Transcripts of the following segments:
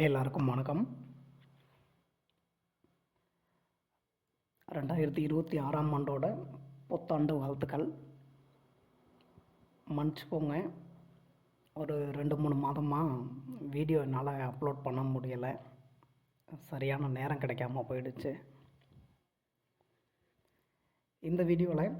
எல்லாருக்கும் வணக்கம். 2026ஆம் ஆண்டோட புத்தாண்டு வாழ்த்துக்கள். மன்னிச்சுக்கோங்க, ஒரு 2-3 மாதமாக வீடியோ என்னால் அப்லோட் பண்ண முடியலை. சரியான நேரம் கிடைக்காம போயிடுச்சு. இந்த வீடியோவில்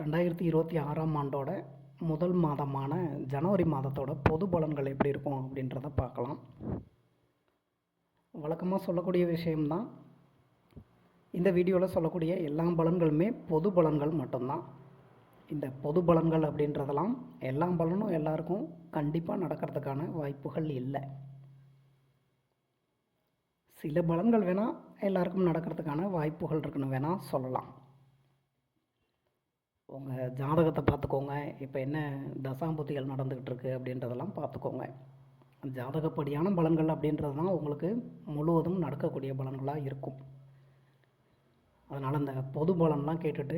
2026ஆம் ஆண்டோட முதல் மாதமான ஜனவரி மாதத்தோட பொது பலன்கள் எப்படி இருக்கும் அப்படின்றத பார்க்கலாம். வழக்கமாக சொல்லக்கூடிய விஷயம்தான். இந்த வீடியோவில் சொல்லக்கூடிய எல்லா பலன்களுமே பொது பலன்கள் மட்டும்தான். இந்த பொது பலன்கள் அப்படின்றதெல்லாம் எல்லா பலனும் எல்லாருக்கும் கண்டிப்பாக நடக்கிறதுக்கான வாய்ப்புகள் இல்லை. சில பலன்கள் வேணால் எல்லாருக்கும் நடக்கிறதுக்கான வாய்ப்புகள் இருக்குன்னு வேணால் சொல்லலாம். உங்கள் ஜாதகத்தை பார்த்துக்கோங்க. இப்போ என்ன தசாம்புத்திகள் நடந்துக்கிட்டு இருக்குது அப்படின்றதெல்லாம் பார்த்துக்கோங்க. ஜாதகப்படியான பலன்கள் அப்படின்றது தான் உங்களுக்கு முழுவதும் நடக்கக்கூடிய பலன்களாக இருக்கும். அதனால் இந்த பொது பலன்லாம் கேட்டுட்டு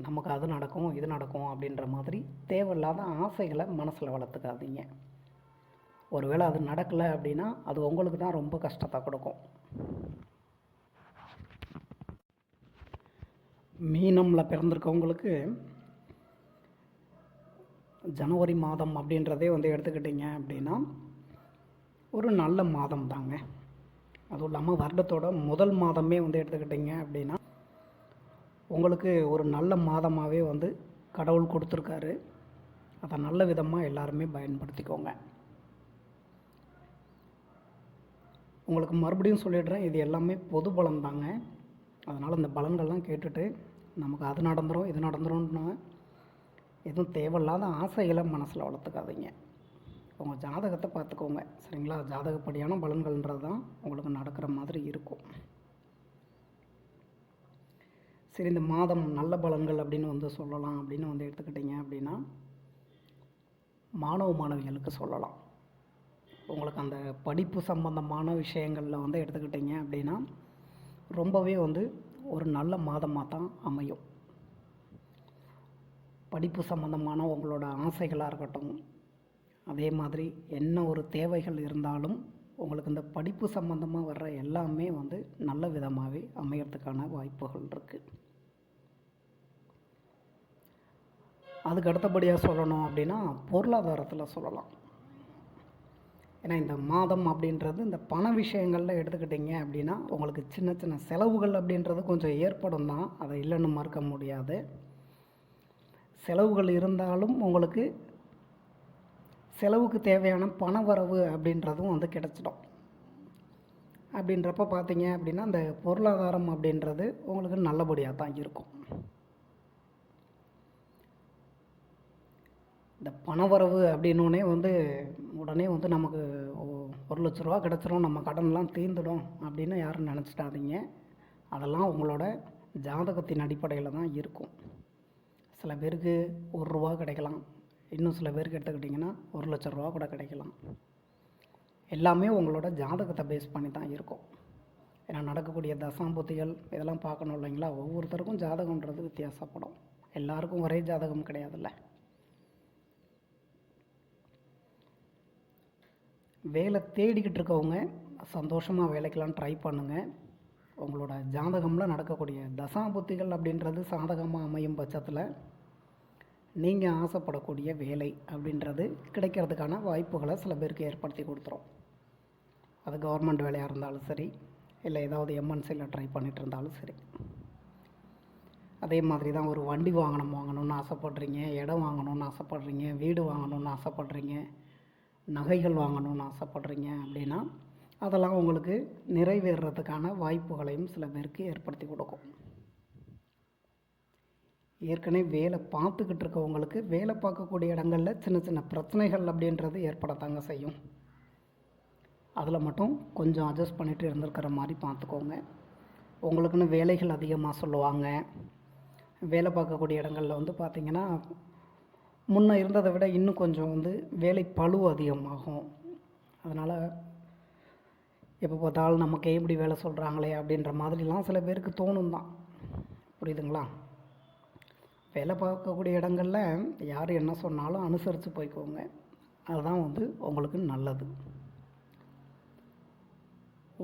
நமக்கு அது நடக்கும் இது நடக்கும் அப்படின்ற மாதிரி தேவையில்லாத ஆசைகளை மனசில் வளர்த்துக்காதீங்க. ஒருவேளை அது நடக்கலை அப்படின்னா அது உங்களுக்கு தான் ரொம்ப கஷ்டத்தை கொடுக்கும். மீனமில் பிறந்திருக்கவங்களுக்கு ஜனவரி மாதம் அப்படின்றதே எடுத்துக்கிட்டிங்க அப்படின்னா ஒரு நல்ல மாதம் தாங்க. அதுவும் இல்லாமல் வருடத்தோட முதல் மாதமே எடுத்துக்கிட்டிங்க அப்படின்னா உங்களுக்கு ஒரு நல்ல மாதமாகவே கடவுள் கொடுத்துருக்காரு. அதை நல்ல விதமாக எல்லாருமே பயன்படுத்திக்கோங்க. உங்களுக்கு மறுபடியும் சொல்லிடுறேன், இது எல்லாமே பொது பலன் தாங்க. அதனால் இந்த பலன்கள்லாம் கேட்டுட்டு நமக்கு அது நடந்துடும் இது நடந்துடும்னு எதுவும் தேவையில்லாத ஆசைகளை மனசில் வளர்த்துக்காதீங்க. உங்கள் ஜாதகத்தை பார்த்துக்கோங்க, சரிங்களா? ஜாதகப்படியான பலன்கள்ன்றது தான் உங்களுக்கு நடக்கிற மாதிரி இருக்கும். சரி, இந்த மாதம் நல்ல பலன்கள் அப்படின்னு சொல்லலாம் அப்படின்னு எடுத்துக்கிட்டிங்க அப்படின்னா மாணவ மாணவிகளுக்கு சொல்லலாம். உங்களுக்கு அந்த படிப்பு சம்பந்தமான விஷயங்களில் எடுத்துக்கிட்டிங்க அப்படின்னா ரொம்பவே ஒரு நல்ல மாதமாக தான் அமையும். படிப்பு சம்பந்தமான உங்களோட ஆசைகளாக இருக்கட்டும், அதே மாதிரி என்ன ஒரு தேவைகள் இருந்தாலும் உங்களுக்கு இந்த படிப்பு சம்பந்தமாக வர்ற எல்லாமே நல்ல விதமாகவே அமையறதுக்கான வாய்ப்புகள் இருக்குது. அதுக்கு அடுத்தபடியாக சொல்லணும் அப்படின்னா பொருளாதாரத்தில் சொல்லலாம். ஏன்னா இந்த மாதம் அப்படின்றது இந்த பண விஷயங்களில் எடுத்துக்கிட்டிங்க அப்படின்னா உங்களுக்கு சின்ன சின்ன செலவுகள் அப்படின்றது கொஞ்சம் ஏற்படும் தான், அதை இல்லைன்னு மறுக்க முடியாது. செலவுகள் இருந்தாலும் உங்களுக்கு செலவுக்கு தேவையான பண வரவு அப்படின்றதும் கிடச்சிடும். அப்படின்றப்ப பார்த்தீங்க அப்படின்னா அந்த பொருளாதாரம் அப்படின்றது உங்களுக்கு நல்லபடியாக தான் இருக்கும். இந்த பணவரவு அப்படின்னோடனே உடனே நமக்கு 1,00,000 ரூபா கிடச்சிரும், நம்ம கடன்லாம் தீர்ந்துடும் அப்படின்னு யாரும் நினச்சிட்டாதீங்க. அதெல்லாம் உங்களோட ஜாதகத்தின் அடிப்படையில் தான் இருக்கும். சில பேருக்கு ₹1 கிடைக்கலாம், இன்னும் சில பேருக்கு எடுத்துக்கிட்டிங்கன்னா 1,00,000 ரூபா கூட கிடைக்கலாம். எல்லாமே உங்களோட ஜாதகத்தை பேஸ் பண்ணி தான் இருக்கும். ஏன்னா நடக்கக்கூடிய தசாம்புத்திகள் இதெல்லாம் பார்க்கணும் இல்லைங்களா? ஒவ்வொருத்தருக்கும் ஜாதகன்றது வித்தியாசப்படும். எல்லாருக்கும் ஒரே ஜாதகம் கிடையாதுல்ல. வேலை தேடிக்கிட்டு இருக்கவங்க சந்தோஷமாக வேலைக்கெல்லாம் ட்ரை பண்ணுங்கள். உங்களோட ஜாதகமில் நடக்கக்கூடிய தசாபுத்திகள் அப்படின்றது சாதகமாக அமையும் பட்சத்தில் நீங்கள் ஆசைப்படக்கூடிய வேலை அப்படின்றது கிடைக்கிறதுக்கான வாய்ப்புகளை சில பேருக்கு ஏற்படுத்தி கொடுத்துரும். அது கவர்மெண்ட் வேலையாக இருந்தாலும் சரி, இல்லை ஏதாவது எம்என்சியில் ட்ரை பண்ணிகிட்டு இருந்தாலும் சரி. அதே மாதிரி தான் ஒரு வண்டி வாங்கணும்னு ஆசைப்படுறீங்க, இடம் வாங்கணும்னு ஆசைப்படுறீங்க, வீடு வாங்கணும்னு ஆசைப்படுறீங்க, நகைகள் வாங்கணும்னு ஆசைப்படுறீங்க அப்படின்னா அதெல்லாம் உங்களுக்கு நிறைவேறுறதுக்கான வாய்ப்புகளையும் சில பேருக்கு ஏற்படுத்தி கொடுக்கும். ஏற்கனவே வேலை பார்த்துக்கிட்டு இருக்கவங்களுக்கு வேலை பார்க்கக்கூடிய இடங்களில் சின்ன சின்ன பிரச்சனைகள் அப்படின்றது ஏற்படத்தாங்க செய்யும். அதில் மட்டும் கொஞ்சம் அட்ஜஸ்ட் பண்ணிட்டு இருந்திருக்கிற மாதிரி பார்த்துக்கோங்க. உங்களுக்குன்னு வேலைகள் அதிகமாக சொல்லுவாங்க. வேலை பார்க்கக்கூடிய இடங்களில் பார்த்திங்கன்னா முன்னே இருந்ததை விட இன்னும் கொஞ்சம் வேலை பளு அதிகமாகும். அதனால் எப்போ பார்த்தாலும் நமக்கு எப்படி வேலை சொல்கிறாங்களே அப்படின்ற மாதிரிலாம் சில பேருக்கு தோணும் தான். புரியுதுங்களா? வேலை பார்க்கக்கூடிய இடங்களில் யார் என்ன சொன்னாலும் அனுசரித்து போய்க்கோங்க. அதுதான் உங்களுக்கு நல்லது.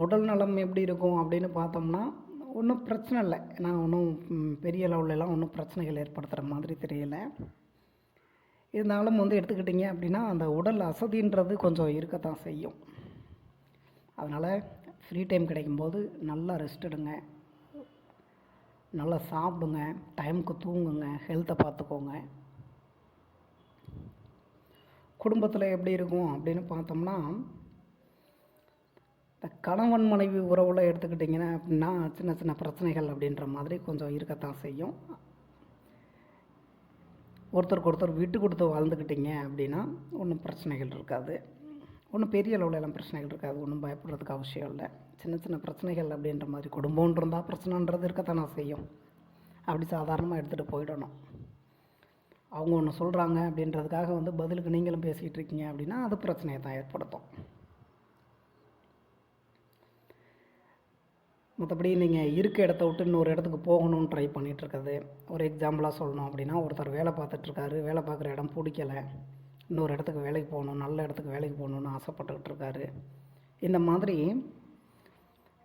உடல் நலம் எப்படி இருக்கும் அப்படின்னு பார்த்தோம்னா ஒன்றும் பிரச்சனை இல்லை. ஏன்னா ஒன்றும் பெரிய லெவல்லலாம் ஒன்றும் பிரச்சனைகள் ஏற்படுத்துகிற மாதிரி தெரியல. இருந்தாலும் வந்து எடுத்துக்கிட்டிங்க அப்படின்னா அந்த உடல் அசதின்றது கொஞ்சம் இருக்கத்தான் செய்யும். அதனால் ஃப்ரீ டைம் கிடைக்கும்போது நல்லா ரெஸ்ட் எடுங்க, நல்லா சாப்பிடுங்க, டைமுக்கு தூங்குங்க, ஹெல்த்தை பார்த்துக்கோங்க. குடும்பத்தில் எப்படி இருக்கும் அப்படின்னு பார்த்தோம்னா இந்த கணவன் மனைவி உறவில் எடுத்துக்கிட்டிங்கன்னா அப்படின்னா சின்ன சின்ன பிரச்சனைகள் அப்படின்ற மாதிரி கொஞ்சம் இருக்கத்தான் செய்யும். ஒருத்தருக்கு ஒருத்தர் விட்டு கொடுத்து வாழ்ந்துக்கிட்டிங்க அப்படின்னா ஒன்றும் பிரச்சனைகள் இருக்காது. ஒன்றும் பெரிய அளவுலலாம் பிரச்சனைகள் இருக்காது. ஒன்றும் பயப்படுறதுக்கு அவசியம் இல்லை. சின்ன சின்ன பிரச்சனைகள் அப்படின்ற மாதிரி குடும்பம்னு இருந்தால் பிரச்சனைன்றது இருக்கத்தானே செய்யும். அப்படி சாதாரணமாக எடுத்துகிட்டு போயிடணும். அவங்க ஒன்று சொல்கிறாங்க அப்படின்றதுக்காக வந்து பதிலுக்கு நீங்களும் பேசிகிட்டு இருக்கீங்க அப்படின்னா அது பிரச்சனையை தான் ஏற்படுத்தும். மற்றபடி நீங்கள் இருக்க இடத்த விட்டு இன்னொரு இடத்துக்கு போகணும்னு ட்ரை பண்ணிகிட்ருக்குது. ஒரு எக்ஸாம்பிளாக சொல்லணும் அப்படின்னா ஒருத்தர் வேலை பார்த்துட்ருக்காரு, வேலை பார்க்குற இடம் பிடிக்கலை, இன்னொரு இடத்துக்கு வேலைக்கு போகணும், நல்ல இடத்துக்கு வேலைக்கு போகணுன்னு ஆசைப்பட்டுக்கிட்டு இருக்காரு. இந்த மாதிரி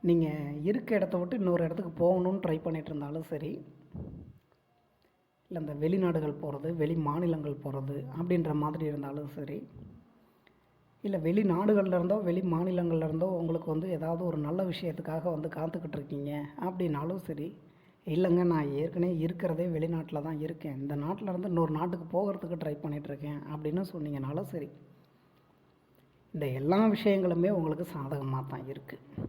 நீங்கள் இருக்க இடத்த விட்டு இன்னொரு இடத்துக்கு போகணுன்னு ட்ரை பண்ணிகிட்டு இருந்தாலும் சரி, இல்லை இந்த வெளிநாடுகள் போகிறது, வெளி மாநிலங்கள் போகிறது அப்படின்ற மாதிரி இருந்தாலும் சரி, இல்லை வெளிநாடுகள்லேருந்தோ வெளி மாநிலங்கள்லேருந்தோ உங்களுக்கு வந்து ஏதாவது ஒரு நல்ல விஷயத்துக்காக வந்து காத்துக்கிட்டு இருக்கீங்க அப்படின்னாலும் சரி, இல்லைங்க நான் ஏற்கனவே இருக்கிறதே வெளிநாட்டில் தான் இருக்கேன், இந்த நாட்டிலேருந்து இன்னொரு நாட்டுக்கு போகிறதுக்கு ட்ரை பண்ணிகிட்ருக்கேன் அப்படின்னு சொன்னீங்கனாலும் சரி, இந்த எல்லா விஷயங்களுமே உங்களுக்கு சாதகமாக தான் இருக்குது.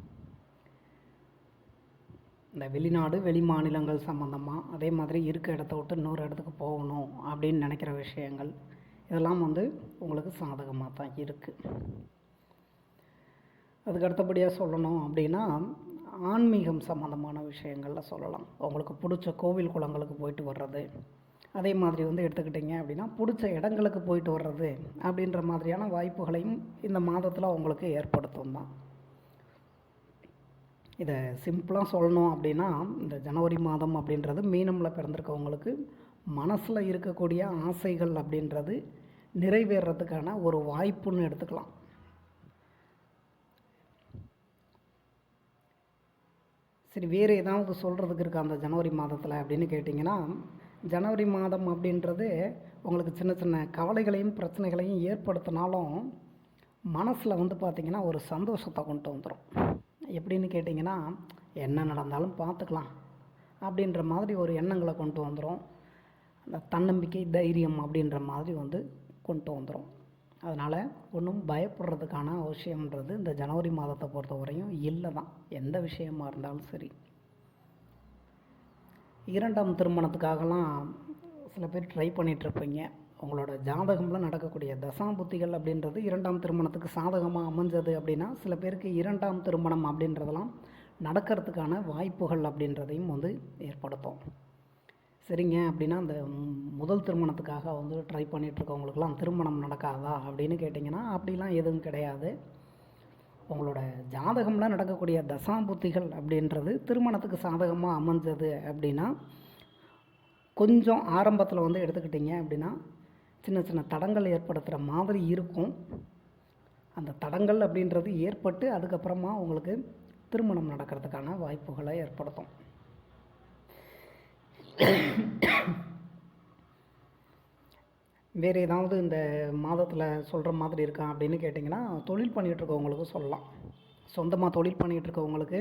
இந்த வெளிநாடு வெளி மாநிலங்கள் சம்மந்தமாக, அதே மாதிரி இருக்க இடத்த விட்டு இன்னொரு இடத்துக்கு போகணும் அப்படின்னு நினைக்கிற விஷயங்கள் இதெல்லாம் வந்து உங்களுக்கு சாதகமாக தான் இருக்குது. அதுக்கு அடுத்தபடியாக சொல்லணும் அப்படின்னா ஆன்மீகம் சம்மந்தமான விஷயங்களில் சொல்லலாம். உங்களுக்கு பிடிச்ச கோவில் குளங்களுக்கு போயிட்டு வர்றது, அதே மாதிரி வந்து எடுத்துக்கிட்டிங்க அப்படின்னா பிடிச்ச இடங்களுக்கு போயிட்டு வர்றது அப்படின்ற மாதிரியான வாய்ப்புகளையும் இந்த மாதத்தில் உங்களுக்கு ஏற்படுத்தும் தான். இதை சிம்பிளாக சொல்லணும் அப்படின்னா இந்த ஜனவரி மாதம் அப்படின்றது மீனமில் பிறந்திருக்கவங்களுக்கு மனசில் இருக்கக்கூடிய ஆசைகள் அப்படின்றது நிறைவேறதுக்கான ஒரு வாய்ப்புன்னு எடுத்துக்கலாம். சரி, வேறு ஏதாவது சொல்கிறதுக்கு இருக்கா அந்த ஜனவரி மாதத்தில் அப்படின்னு கேட்டிங்கன்னா, ஜனவரி மாதம் அப்படின்றது உங்களுக்கு சின்ன சின்ன கவலைகளையும் பிரச்சனைகளையும் ஏற்படுத்தினாலும் மனசில் வந்து பார்த்திங்கன்னா ஒரு சந்தோஷத்தை கொண்டு வந்துடும். எப்படின்னு கேட்டிங்கன்னா, என்ன நடந்தாலும் பார்த்துக்கலாம் அப்படின்ற மாதிரி ஒரு எண்ணங்களை கொண்டு வந்துடும். அந்த தன்னம்பிக்கை தைரியம் அப்படின்ற மாதிரி வந்து கொண்டு வந்துடும். அதனால் ஒன்றும் பயப்படுறதுக்கான அவசியம்ன்றது இந்த ஜனவரி மாதத்தை பொறுத்த வரையும் இல்லை தான், எந்த விஷயமா இருந்தாலும் சரி. இரண்டாம் திருமணத்துக்காகலாம் சில பேர் ட்ரை பண்ணிகிட்ருப்பீங்க. உங்களோட ஜாதகமில் நடக்கக்கூடிய தசாபுத்திகள் அப்படின்றது இரண்டாம் திருமணத்துக்கு சாதகமாக அமைஞ்சது அப்படின்னா சில பேருக்கு இரண்டாம் திருமணம் அப்படின்றதெல்லாம் நடக்கிறதுக்கான வாய்ப்புகள் அப்படின்றதையும் வந்து ஏற்படுத்தும். சரிங்க, அப்படின்னா அந்த முதல் திருமணத்துக்காக வந்து ட்ரை பண்ணிகிட்ருக்கவங்களுக்கெல்லாம் திருமணம் நடக்காதா அப்படின்னு கேட்டிங்கன்னா அப்படிலாம் எதுவும் கிடையாது. உங்களோட ஜாதகம்லாம் நடக்கக்கூடிய தசாபுத்திகள் அப்படின்றது திருமணத்துக்கு சாதகமாக அமைஞ்சது அப்படின்னா கொஞ்சம் ஆரம்பத்தில் வந்து எடுத்துக்கிட்டிங்க அப்படின்னா சின்ன சின்ன தடங்கள் ஏற்படுத்துகிற மாதிரி இருக்கும். அந்த தடங்கள் அப்படின்றது ஏற்பட்டு அதுக்கப்புறமா உங்களுக்கு திருமணம் நடக்கிறதுக்கான வாய்ப்புகளை ஏற்படுத்தும். வேறு ஏதாவது இந்த மாதத்தில் சொல்கிற மாதிரி இருக்கா அப்படின்னு கேட்டிங்கன்னா தொழில் பண்ணிகிட்ருக்கவங்களுக்கு சொல்லலாம். சொந்தமாக தொழில் பண்ணிகிட்ருக்கவங்களுக்கு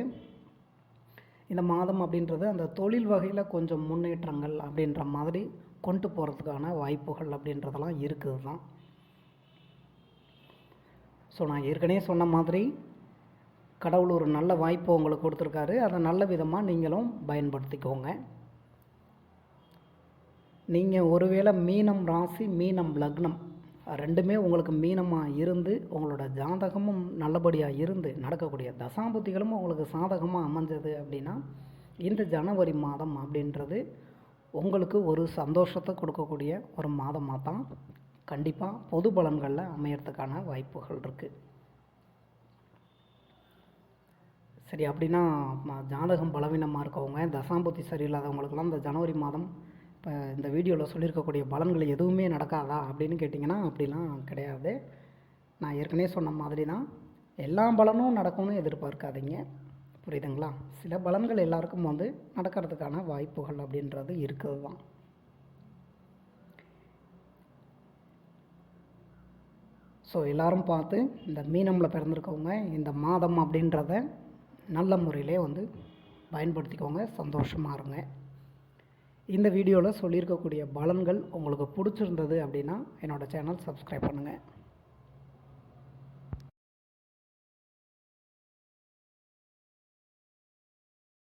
இந்த மாதம் அப்படின்றது அந்த தொழில் வகையில் கொஞ்சம் முன்னேற்றங்கள் அப்படின்ற மாதிரி கொண்டு போகிறதுக்கான வாய்ப்புகள் அப்படின்றதெல்லாம் இருக்குது தான். ஸோ நான் ஏற்கனவே சொன்ன மாதிரி கடவுள் ஒரு நல்ல வாய்ப்பை உங்களுக்கு கொடுத்துருக்காரு. அதை நல்ல விதமாக நீங்களும் பயன்படுத்திக்கோங்க. நீங்கள் ஒருவேளை மீனம் ராசி மீனம் லக்னம் ரெண்டுமே உங்களுக்கு மீனமாக இருந்து உங்களோட ஜாதகமும் நல்லபடியாக இருந்து நடக்கக்கூடிய தசாபுத்திகளும் உங்களுக்கு சாதகமாக அமைஞ்சது அப்படின்னா இந்த ஜனவரி மாதம் அப்படின்றது உங்களுக்கு ஒரு சந்தோஷத்தை கொடுக்கக்கூடிய ஒரு மாதமாக தான் கண்டிப்பாக பொது பலன்களில் அமையறதுக்கான வாய்ப்புகள் இருக்குது. சரி, அப்படின்னா ஜாதகம் பலவீனமாக இருக்கவங்க தசாபுத்தி சரியில்லாதவங்களுக்கெல்லாம் இந்த ஜனவரி மாதம் இப்போ இந்த வீடியோவில் சொல்லியிருக்கக்கூடிய பலன்கள் எதுவுமே நடக்காதா அப்படின்னு கேட்டிங்கன்னா அப்படிலாம் கிடையாது. நான் ஏற்கனவே சொன்ன மாதிரி தான் எல்லா பலனும் நடக்கும்னு எதிர்பார்க்காதீங்க. புரியுதுங்களா? சில பலன்கள் எல்லாருக்கும் வந்து நடக்கிறதுக்கான வாய்ப்புகள் அப்படின்றது இருக்குது தான். ஸோ எல்லோரும் பார்த்து இந்த மீனமில் பிறந்திருக்கவங்க இந்த மாதம் அப்படின்றத நல்ல முறையிலே வந்து பயன்படுத்திக்கோங்க, சந்தோஷமாக இருங்க. இந்த வீடியோவில் சொல்லியிருக்கக்கூடிய பலன்கள் உங்களுக்கு பிடிச்சிருந்தது அப்படின்னா என்னோடய சேனல் சப்ஸ்கிரைப் பண்ணுங்கள்.